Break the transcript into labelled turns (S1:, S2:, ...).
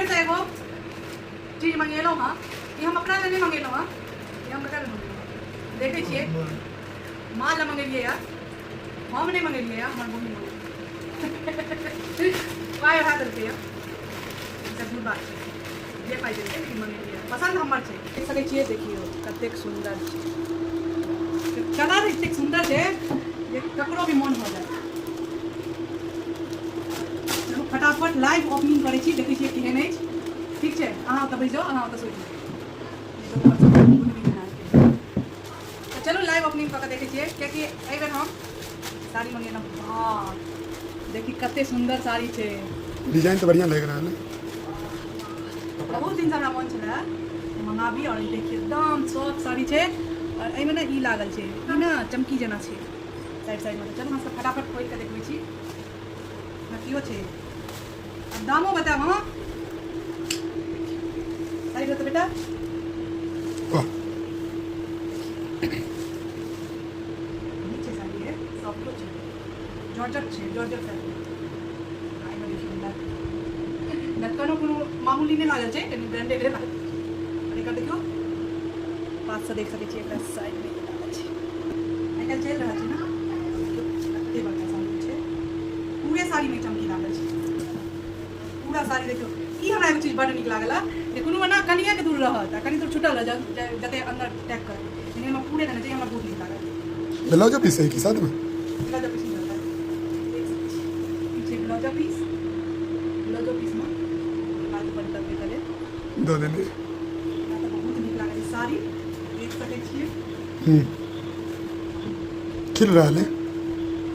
S1: फेर से एगो चीज मंगेलहुँ हँ। ई हम अपना लिए नहीं मंगेलहुँ हँ, ई हम ककरा लिए मंगेलहुँ देखै छियै। माँ लए मंगेलियै यऽ, हम नहीं मंगेलियै यऽ, हमर मम्मी मंगेलियै। पाइ उठा देलकै यऽ, दूर बात छै, जे पाइ देलकै लेकिन मंगेलियै यऽ। पसन्द हमर छै, देख सकै छियै। देखियौ कतेक सुन्दर छै, कलर एतेक सुन्दर छै जे ककरो भी मोन भऽ जाय। चलू फटाफट लाइव ओपनिंग करै छी, देखै छियै केहन अछि। ठीक छै, अहाँ ओतऽ बैस जाउ, अहाँ ओतऽ सोचि जाउ। तो चलो लाइव ओपनिंग कऽ देखै छियै, कियाकि एहि बेर हम साड़ी मंगेलहुँ। हाँ देखी कते सुन्दर साड़ी छै,
S2: डिजाइन तो बढ़िया लग रहा है ना।
S1: बहुत दिन से हमरा मन छलै मंगाबी। और देखिए एकदम सॉफ्ट साड़ी छै, और एहिमे ना ई लागल छै, ई ना चमकी जेना छै साइड साइडमे। चलू हम सब फटाफट खोलि कऽ देखबै छी कियो छै। अब दामो बताब। हाँ साड़ी दो तो बेटा।
S2: वाह,
S1: नीचे साड़ी है, सॉफ्ट छै, जॉर्जेट छै, जॉर्जेट फैब्रिक। आइमे देखियौ लटकनो कोनो मामूली नहीं लागल छै, कनि ब्रांडेड है लागल। और एकर देखियौ पास से देख सकै छियै, एकरा साइड में लागल छै। आइ काल्हि चलि रहल छै ना, कते बड़का साड़ी छै, पूरे साड़ी में चमकी लागल छै। पूरा साड़ी देखियौ। ई हमरा एगो चीज बड़ नीक लागल जे कोनो ना कनिए के दूर रहत, कनि दूर छुटल रह जते अंदर टैग कर, लेकिन एहिमे पूरे रहना चाहिए। हमरा बहुत नीक लागल।
S2: ब्लाउज पीस है कि साथ में?
S1: ब्लाउज पीस नहीं रहता है, देख सकते हैं पीछे ब्लाउज पीस में बात बंद करके करे
S2: दो दिन
S1: बहुत नीक लागल साड़ी, देख सकै छियै।
S2: खिल रहा है।